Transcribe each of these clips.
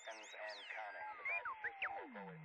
seconds and counting. The guidance system will go in.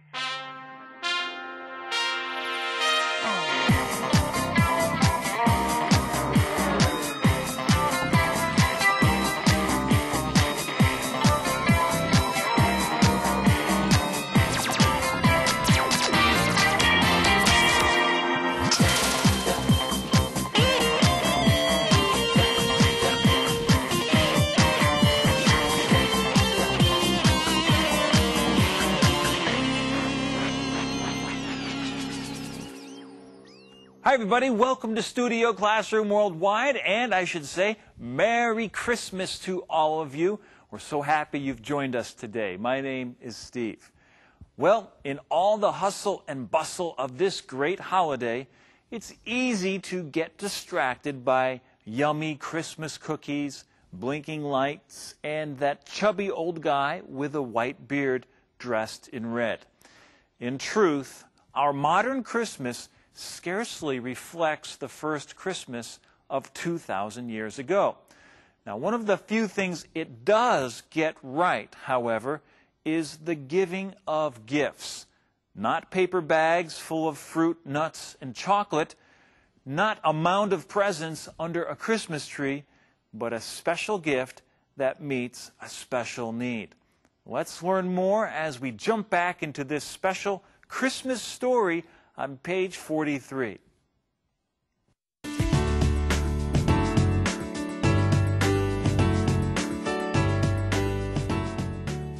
Hi, everybody. Welcome to Studio Classroom Worldwide, and I should say, Merry Christmas to all of you. We're so happy you've joined us today. My name is Steve. Well, in all the hustle and bustle of this great holiday, it's easy to get distracted by yummy Christmas cookies, blinking lights, and that chubby old guy with a white beard dressed in red. In truth, our modern Christmas scarcely reflects the first Christmas of 2,000 years ago. Now, one of the few things it does get right, however, is the giving of gifts. Not paper bags full of fruit, nuts, and chocolate, not a mound of presents under a Christmas tree, but a special gift that meets a special need. Let's learn more as we jump back into this special Christmas story on page 43.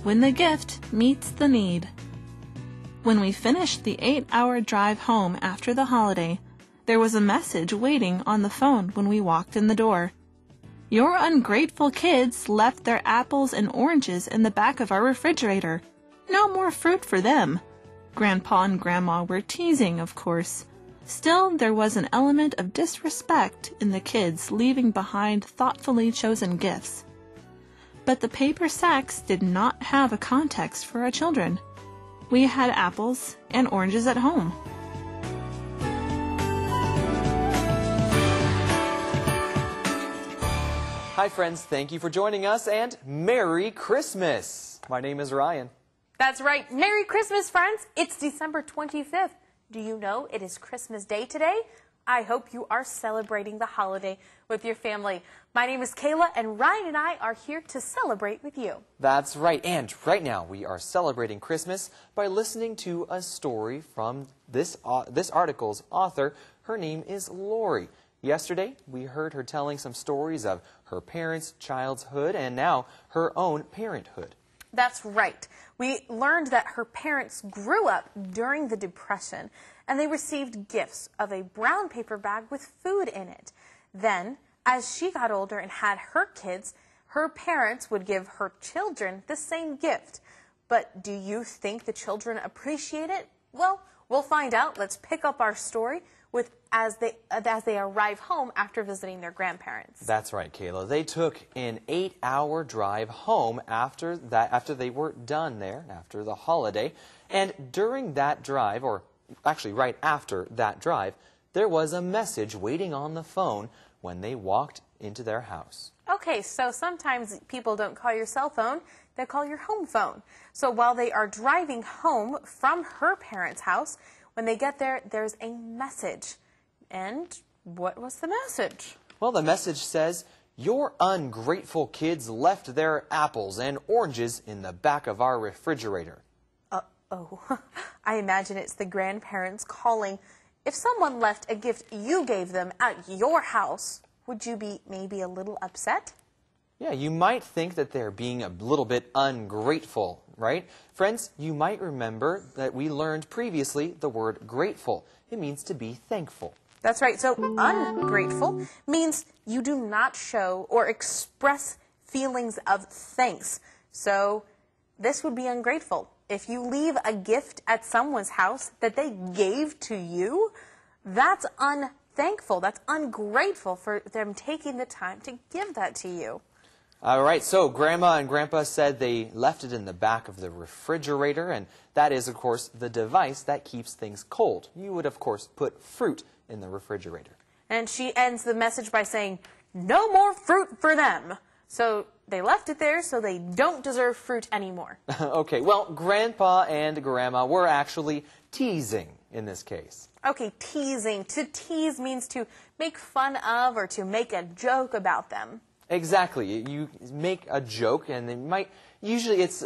When the gift meets the need. When we finished the 8-hour drive home after the holiday, there was a message waiting on the phone when we walked in the door. Your ungrateful kids left their apples and oranges in the back of our refrigerator. No more fruit for them. Grandpa and Grandma were teasing, of course. Still, there was an element of disrespect in the kids leaving behind thoughtfully chosen gifts. But the paper sacks did not have a context for our children. We had apples and oranges at home. Hi friends, thank you for joining us and Merry Christmas! My name is Ryan. That's right. Merry Christmas, friends. It's December 25th. Do you know it is Christmas Day today? I hope you are celebrating the holiday with your family. My name is Kayla, and Ryan and I are here to celebrate with you. That's right, and right now we are celebrating Christmas by listening to a story from this article's author. Her name is Lori. Yesterday, we heard her telling some stories of her parents' childhood and now her own parenthood. That's right. We learned that her parents grew up during the Depression, and they received gifts of a brown paper bag with food in it. Then, as she got older and had her kids, her parents would give her children the same gift. But do you think the children appreciate it? Well, we'll find out. Let's pick up our story as they arrive home after visiting their grandparents. That's right, Kayla. They took an 8-hour drive home after they were done there, after the holiday. And during that drive, or actually right after that drive, there was a message waiting on the phone when they walked into their house. Okay, so sometimes people don't call your cell phone, they call your home phone. So while they are driving home from her parents' house, when they get there, there's a message. And what was the message? Well, the message says, "Your ungrateful kids left their apples and oranges in the back of our refrigerator." Uh-oh. I imagine it's the grandparents calling. If someone left a gift you gave them at your house, would you be maybe a little upset? Yeah, you might think that they're being a little bit ungrateful, right? Friends, you might remember that we learned previously the word grateful. It means to be thankful. That's right. So ungrateful means you do not show or express feelings of thanks. So this would be ungrateful. If you leave a gift at someone's house that they gave to you, that's unthankful. That's ungrateful for them taking the time to give that to you. All right, so Grandma and Grandpa said they left it in the back of the refrigerator, and that is, of course, the device that keeps things cold. You would, of course, put fruit in the refrigerator. And she ends the message by saying, "No more fruit for them." So they left it there, so they don't deserve fruit anymore. Okay, well, Grandpa and Grandma were actually teasing in this case. Okay, teasing. To tease means to make fun of or to make a joke about them. Exactly. You make a joke, and they might. Usually, it's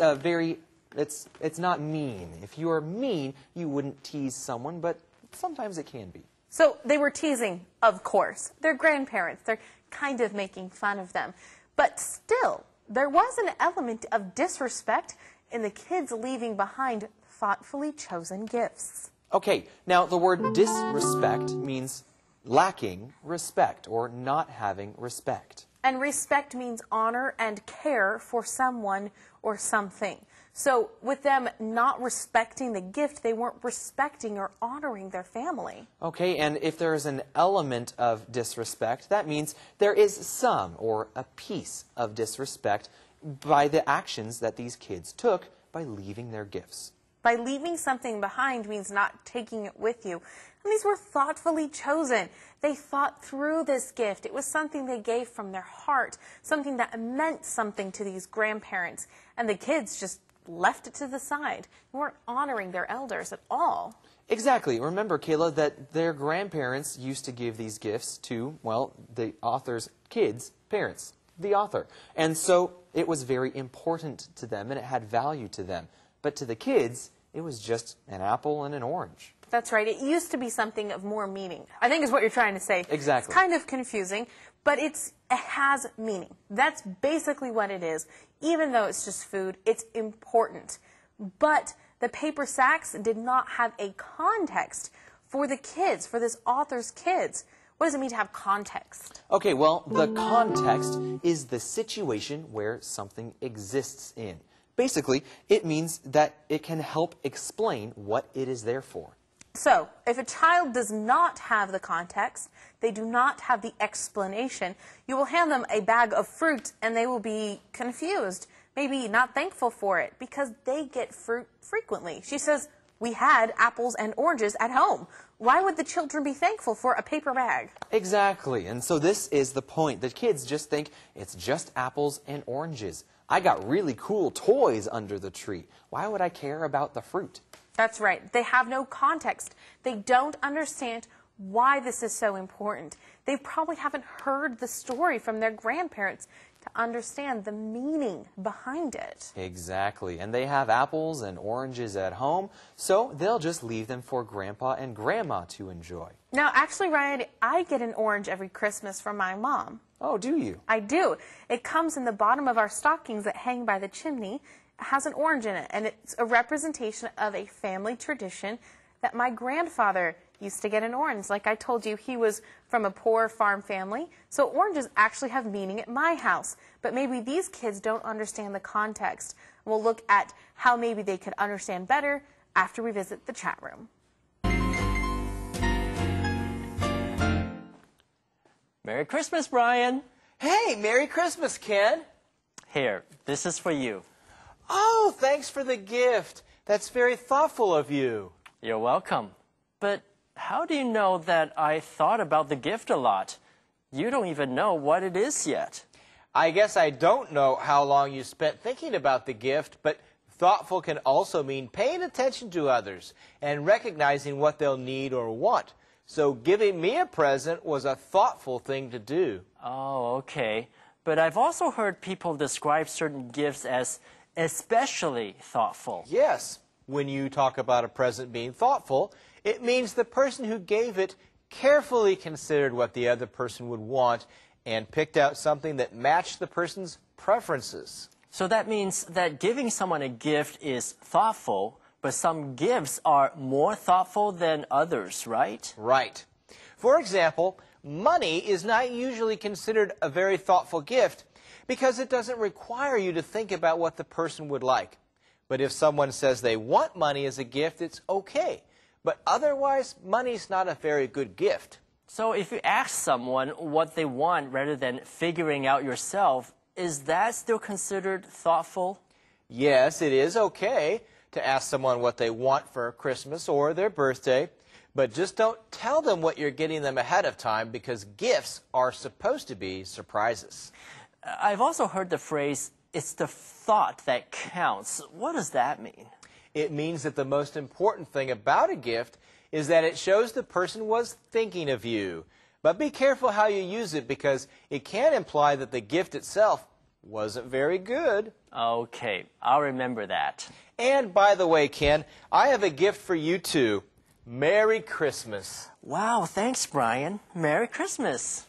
It's not mean. If you are mean, you wouldn't tease someone, but sometimes it can be. So they were teasing, of course. They're grandparents. They're kind of making fun of them. But still, there was an element of disrespect in the kids leaving behind thoughtfully chosen gifts. Okay, now the word disrespect means lacking respect or not having respect. And respect means honor and care for someone or something. So with them not respecting the gift, they weren't respecting or honoring their family. Okay, and if there is an element of disrespect, that means there is some or a piece of disrespect by the actions that these kids took by leaving their gifts. By leaving something behind means not taking it with you. And these were thoughtfully chosen. They thought through this gift. It was something they gave from their heart, something that meant something to these grandparents. And the kids just left it to the side. They weren't honoring their elders at all. Exactly. Remember, Kayla, that their grandparents used to give these gifts to, well, the author's kids' parents, the author. And so it was very important to them and it had value to them. But to the kids, it was just an apple and an orange. That's right. It used to be something of more meaning, I think is what you're trying to say. Exactly. It's kind of confusing, but it has meaning. That's basically what it is. Even though it's just food, it's important. But the paper sacks did not have a context for the kids, for this author's kids. What does it mean to have context? Okay, well, the context is the situation where something exists in. Basically, it means that it can help explain what it is there for. So, if a child does not have the context, they do not have the explanation, you will hand them a bag of fruit and they will be confused, maybe not thankful for it, because they get fruit frequently. She says, we had apples and oranges at home. Why would the children be thankful for a paper bag? Exactly, and so this is the point. The kids just think it's just apples and oranges. I got really cool toys under the tree. Why would I care about the fruit? That's right. They have no context. They don't understand why this is so important. They probably haven't heard the story from their grandparents to understand the meaning behind it. Exactly, and they have apples and oranges at home, so they'll just leave them for Grandpa and Grandma to enjoy. Now, actually, Ryan, I get an orange every Christmas from my mom. Oh, do you? I do. It comes in the bottom of our stockings that hang by the chimney. It has an orange in it, and it's a representation of a family tradition that my grandfather used to get an orange. Like I told you, he was from a poor farm family, so oranges actually have meaning at my house. But maybe these kids don't understand the context. We'll look at how maybe they could understand better after we visit the chat room. Merry Christmas, Brian. Hey, Merry Christmas, Ken. Here, this is for you. Oh, thanks for the gift. That's very thoughtful of you. You're welcome. But how do you know that I thought about the gift a lot? You don't even know what it is yet. I guess I don't know how long you spent thinking about the gift, but thoughtful can also mean paying attention to others and recognizing what they'll need or want. So giving me a present was a thoughtful thing to do. Oh, okay. But I've also heard people describe certain gifts as especially thoughtful. Yes, when you talk about a present being thoughtful, it means the person who gave it carefully considered what the other person would want and picked out something that matched the person's preferences. So that means that giving someone a gift is thoughtful, but some gifts are more thoughtful than others, right? Right. For example, money is not usually considered a very thoughtful gift because it doesn't require you to think about what the person would like. But if someone says they want money as a gift, it's okay. But otherwise, money's not a very good gift. So if you ask someone what they want rather than figuring out yourself, is that still considered thoughtful? Yes, it is okay to ask someone what they want for Christmas or their birthday, but just don't tell them what you're getting them ahead of time because gifts are supposed to be surprises. I've also heard the phrase, it's the thought that counts. What does that mean? It means that the most important thing about a gift is that it shows the person was thinking of you. But be careful how you use it because it can imply that the gift itself wasn't very good. Okay, I'll remember that. And by the way, Ken, I have a gift for you too. Merry Christmas. Wow, thanks, Brian. Merry Christmas.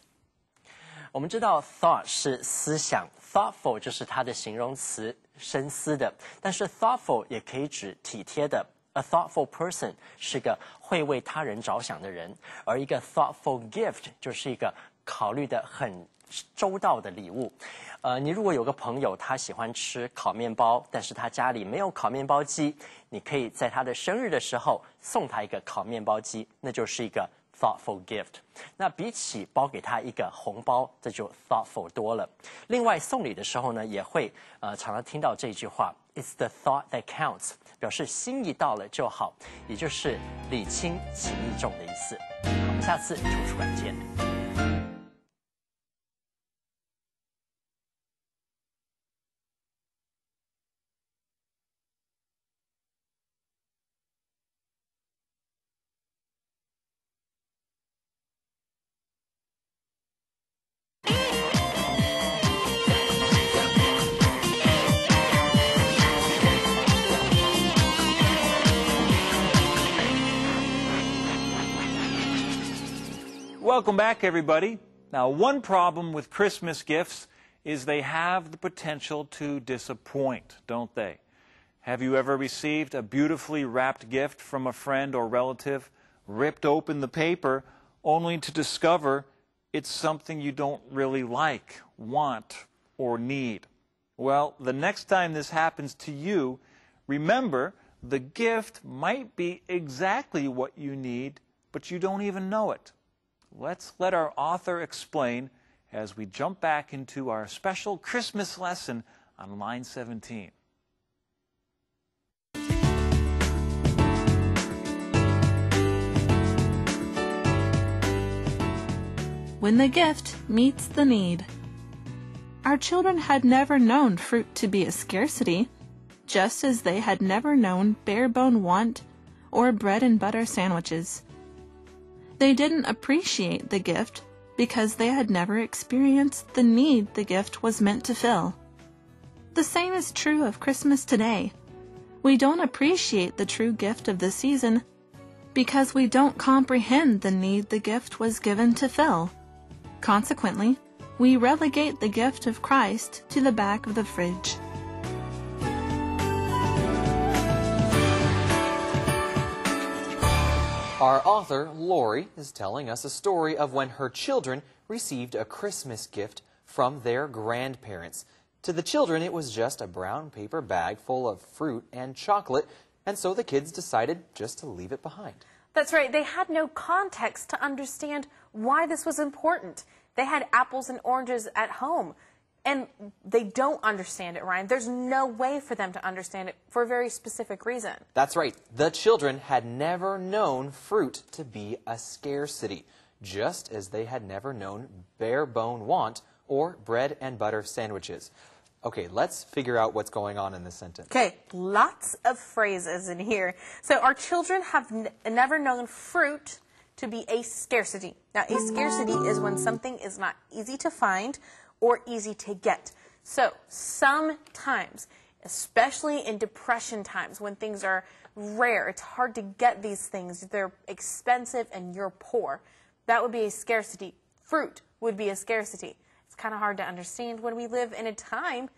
我们知道 thought 是思想 ，thoughtful 就是它的形容词，深思的。但是 thoughtful 也可以指体贴的。A thoughtful person 是个会为他人着想的人，而一个 thoughtful gift 就是一个考虑的很周到的礼物。你如果有个朋友他喜欢吃烤面包，但是他家里没有烤面包机，你可以在他的生日的时候送他一个烤面包机，那就是一个 thoughtful gift。那比起包给他一个红包，这就 thoughtful 多了。另外送礼的时候呢，也会常常听到这句话 ，It's the thought that counts， 表示心意到了就好，也就是礼轻情意重的意思。好，下次图书馆见。Welcome back, everybody. Now, one problem with Christmas gifts is they have the potential to disappoint, don't they? Have you ever received a beautifully wrapped gift from a friend or relative, ripped open the paper, only to discover it's something you don't really like, want, or need? Well, the next time this happens to you, remember the gift might be exactly what you need, but you don't even know it. Let's let our author explain as we jump back into our special Christmas lesson on line 17. When the gift meets the need. Our children had never known fruit to be a scarcity, just as they had never known bare-bone want or bread and butter sandwiches. They didn't appreciate the gift because they had never experienced the need the gift was meant to fill. The same is true of Christmas today. We don't appreciate the true gift of the season because we don't comprehend the need the gift was given to fill. Consequently, we relegate the gift of Christ to the back of the fridge. Our author, Lori, is telling us a story of when her children received a Christmas gift from their grandparents. To the children, it was just a brown paper bag full of fruit and chocolate, and so the kids decided just to leave it behind. That's right. They had no context to understand why this was important. They had apples and oranges at home, and they don't understand it, Ryan. There's no way for them to understand it for a very specific reason. That's right. The children had never known fruit to be a scarcity, just as they had never known bare-bone want or bread and butter sandwiches. Okay, let's figure out what's going on in this sentence. Okay, lots of phrases in here. So our children have never known fruit to be a scarcity. Now, a scarcity is when something is not easy to find or easy to get. So sometimes, especially in depression times when things are rare, it's hard to get these things. They're expensive and you're poor. That would be a scarcity. Fruit would be a scarcity. It's kind of hard to understand when we live in a time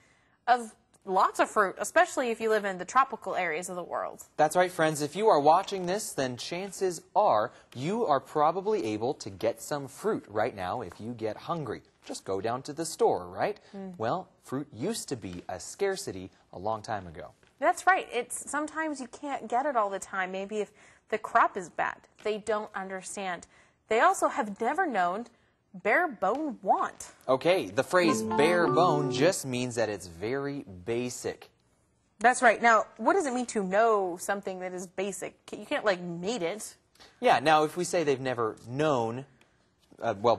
of lots of fruit, especially if you live in the tropical areas of the world. That's right, friends. If you are watching this, then chances are you are probably able to get some fruit right now if you get hungry. Just go down to the store, right? Well, fruit used to be a scarcity a long time ago. That's right. It's sometimes you can't get it all the time. Maybe if the crop is bad, they don't understand. They also have never known bare-bone want. Okay, the phrase bare bone just means that it's very basic. That's right. Now, what does it mean to know something that is basic? You can't, like, need it. Yeah, now if we say they've never known,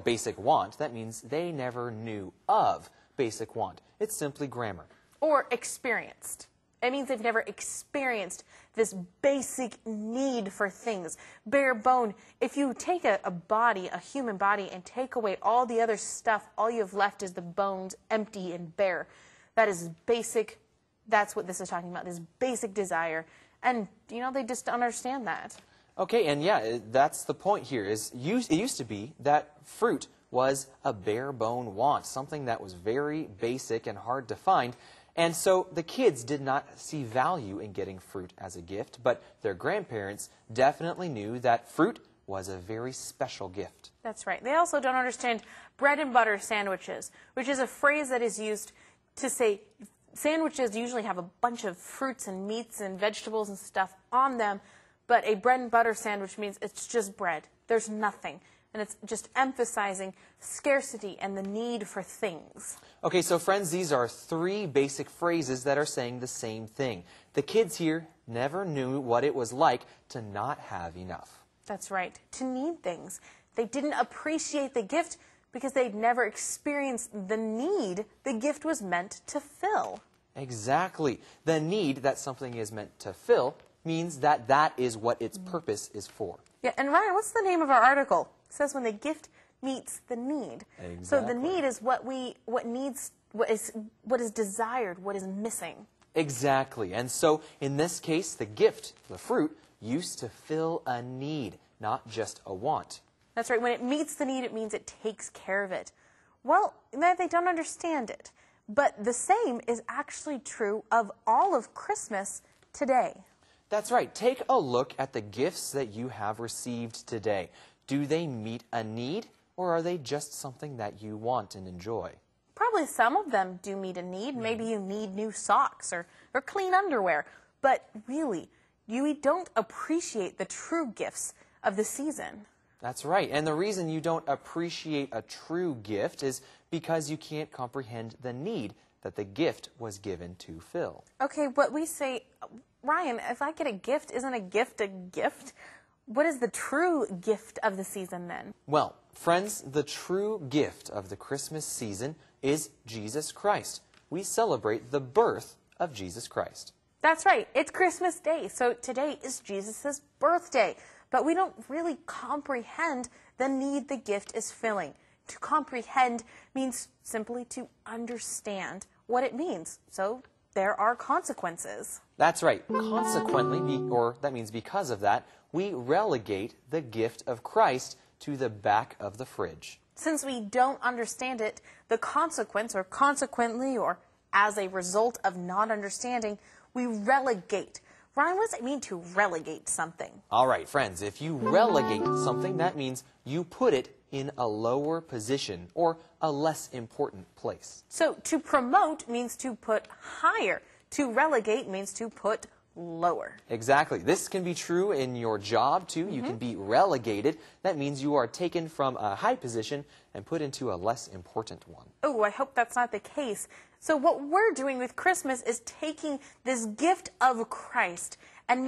basic want, that means they never knew of basic want. It's simply grammar. Or experienced. It means they've never experienced this basic need for things. Bare bone. If you take a body, a human body, and take away all the other stuff, all you have left is the bones, empty and bare. That is basic. That's what this is talking about, this basic desire. And, they just don't understand that. Okay, and yeah, that's the point here. It used to be that fruit was a bare bone want, something that was very basic and hard to find. And so the kids did not see value in getting fruit as a gift, but their grandparents definitely knew that fruit was a very special gift. That's right. They also don't understand bread and butter sandwiches, which is a phrase that is used to say sandwiches usually have a bunch of fruits and meats and vegetables and stuff on them, but a bread and butter sandwich means it's just bread. There's nothing. And it's just emphasizing scarcity and the need for things. Okay, so friends, these are 3 basic phrases that are saying the same thing. The kids here never knew what it was like to not have enough. That's right, to need things. They didn't appreciate the gift because they'd never experienced the need the gift was meant to fill. Exactly. The need that something is meant to fill means that that is what its purpose is for. Yeah, and Ryan, what's the name of our article? It says when the gift meets the need. Exactly. So the need is what is desired, what is missing. Exactly. And so in this case, the gift, the fruit, used to fill a need, not just a want. That's right. When it meets the need, it means it takes care of it. Well, they don't understand it. But the same is actually true of all of Christmas today. That's right. Take a look at the gifts that you have received today. Do they meet a need, or are they just something that you want and enjoy? Probably some of them do meet a need. Maybe you need new socks or clean underwear. But really, you don't appreciate the true gifts of the season. That's right. And the reason you don't appreciate a true gift is because you can't comprehend the need that the gift was given to fill. Okay, but we say, Ryan, if I get a gift, isn't a gift a gift? What is the true gift of the season then? Well, friends, the true gift of the Christmas season is Jesus Christ. We celebrate the birth of Jesus Christ. That's right. It's Christmas Day, so today is Jesus' birthday. But we don't really comprehend the need the gift is filling. To comprehend means simply to understand what it means. So there are consequences. That's right. Consequently, or that means because of that, we relegate the gift of Christ to the back of the fridge. Since we don't understand it, the consequence, or consequently, or as a result of not understanding, we relegate. Ryan, what does it mean to relegate something? All right, friends, if you relegate something, that means you put it in a lower position or a less important place. So to promote means to put higher. To relegate means to put lower. Exactly. This can be true in your job, too. You can be relegated. That means you are taken from a high position and put into a less important one. Oh, I hope that's not the case. So what we're doing with Christmas is taking this gift of Christ and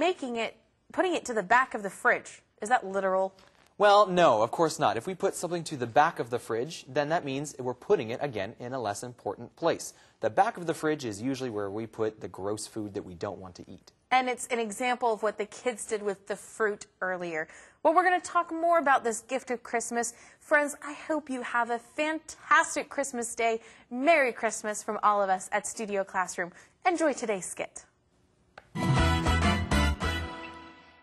putting it to the back of the fridge. Is that literal? Well, no, of course not. If we put something to the back of the fridge, then that means we're putting it, again, in a less important place. The back of the fridge is usually where we put the gross food that we don't want to eat. And it's an example of what the kids did with the fruit earlier. Well, we're going to talk more about this gift of Christmas. Friends, I hope you have a fantastic Christmas day. Merry Christmas from all of us at Studio Classroom. Enjoy today's skit.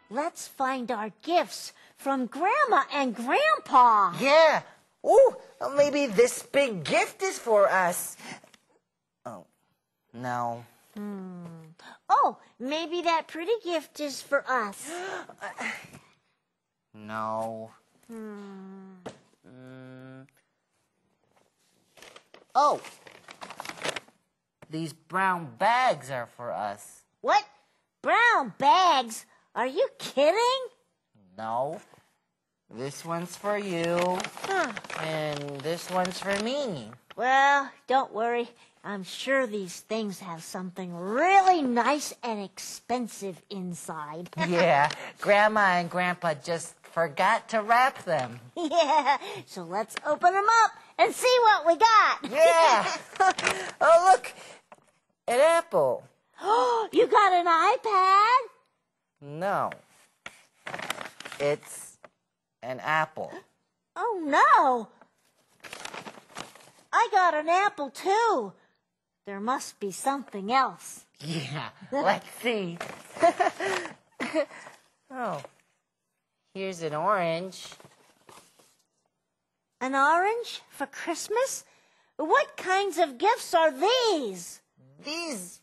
Let's find our gifts from Grandma and Grandpa. Yeah. Oh, maybe this big gift is for us. Oh, no. Oh, maybe that pretty gift is for us. No. Oh, these brown bags are for us. What? Brown bags? Are you kidding? No. This one's for you. And this one's for me. Well, don't worry. I'm sure these things have something really nice and expensive inside. Yeah, Grandma and Grandpa just forgot to wrap them. Yeah, so let's open them up and see what we got. Yeah. Oh, look, an apple. Oh, you got an iPad? No, it's an apple. Oh, no. I got an apple, too. There must be something else. Yeah, let's see. Oh, here's an orange. An orange for Christmas? What kinds of gifts are these? These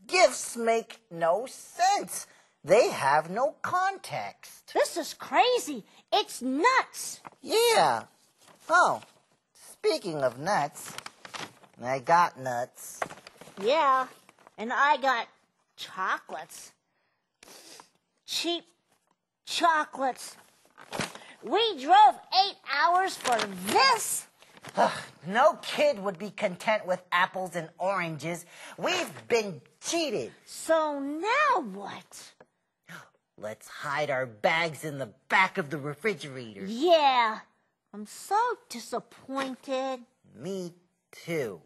gifts make no sense. They have no context. This is crazy. It's nuts. Yeah. Oh, speaking of nuts, I got nuts. Yeah, and I got chocolates. Cheap chocolates. We drove 8 hours for this? Ugh, no kid would be content with apples and oranges. We've been cheated. So now what? Let's hide our bags in the back of the refrigerator. Yeah, I'm so disappointed. Me too.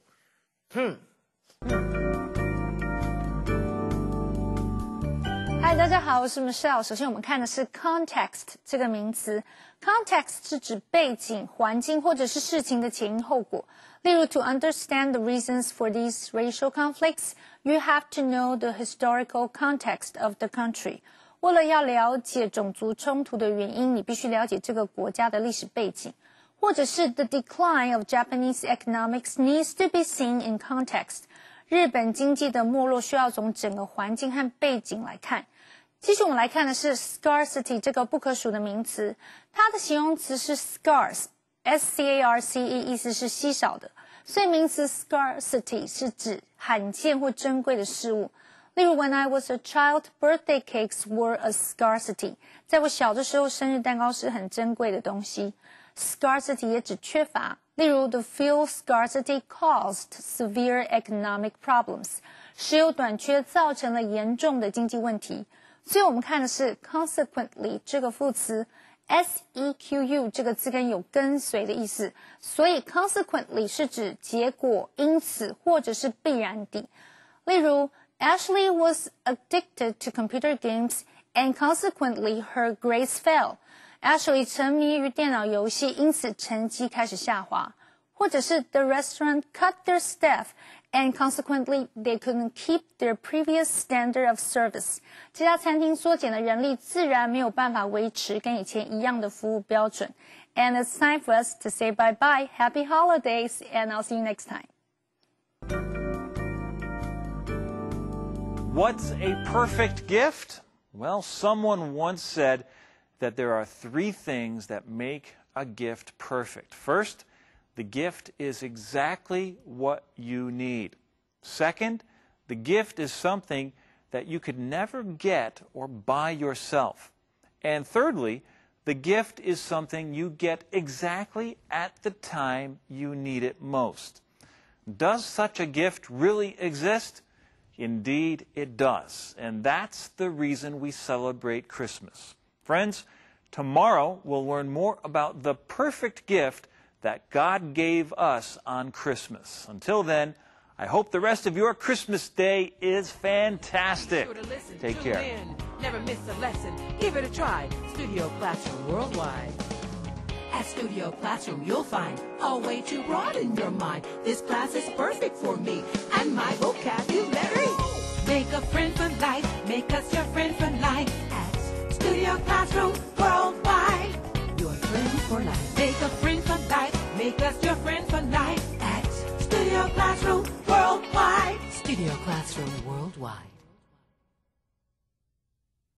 嗨，大家好，我是 Michelle。首先，我们看的是 context 这个名词。context 是指背景、环境或者是事情的前因后果。例如 ，to understand the reasons for these racial conflicts, you have to know the historical context of the country. 为了要了解种族冲突的原因，你必须了解这个国家的历史背景。或者是 the decline of Japanese economics needs to be seen in context. 日本经济的没落需要从整个环境和背景来看。继续我们来看的是 scarcity 这个不可数的名词，它的形容词是 scarce, S-C-A-R-C-E， 意思是稀少的，所以名词 scarcity 是指罕见或珍贵的事物。例如 When I was a child, birthday cakes were a scarcity. 在我小的时候，生日蛋糕是很珍贵的东西。Scarcity 也指缺乏，例如 The fuel scarcity caused severe economic problems. 石油短缺造成了严重的经济问题。所以我们看的是 consequently 这个副词 ，sequ 这个字根有跟随的意思，所以 consequently 是指结果、因此或者是必然地。例如 Ashley was addicted to computer games and consequently her grades fell. Ashley 沉迷于电脑游戏，因此成绩开始下滑。或者是 The restaurant cut their staff and consequently they couldn't keep their previous standard of service. 这家餐厅缩减了人力，自然没有办法维持跟以前一样的服务标准。And it's time for us to say bye-bye. Happy holidays, and I'll see you next time. What's a perfect gift? Well, someone once said that there are 3 things that make a gift perfect. First, the gift is exactly what you need. Second, the gift is something that you could never get or buy yourself. And thirdly, the gift is something you get exactly at the time you need it most. Does such a gift really exist? Indeed, it does. And that's the reason we celebrate Christmas. Friends, tomorrow we'll learn more about the perfect gift that God gave us on Christmas. Until then, I hope the rest of your Christmas day is fantastic. Be sure to listen, Take tune care. in, never miss a lesson. Give it a try. Studio Classroom Worldwide. At Studio Classroom, you'll find a way to broaden your mind. This class is perfect for me and my vocabulary. Make a friend for life. Make us your friend for life. At Studio Classroom Worldwide. Your friend for life. Make a friend for life. Make us your friend for life. At Studio Classroom Worldwide. Studio Classroom Worldwide.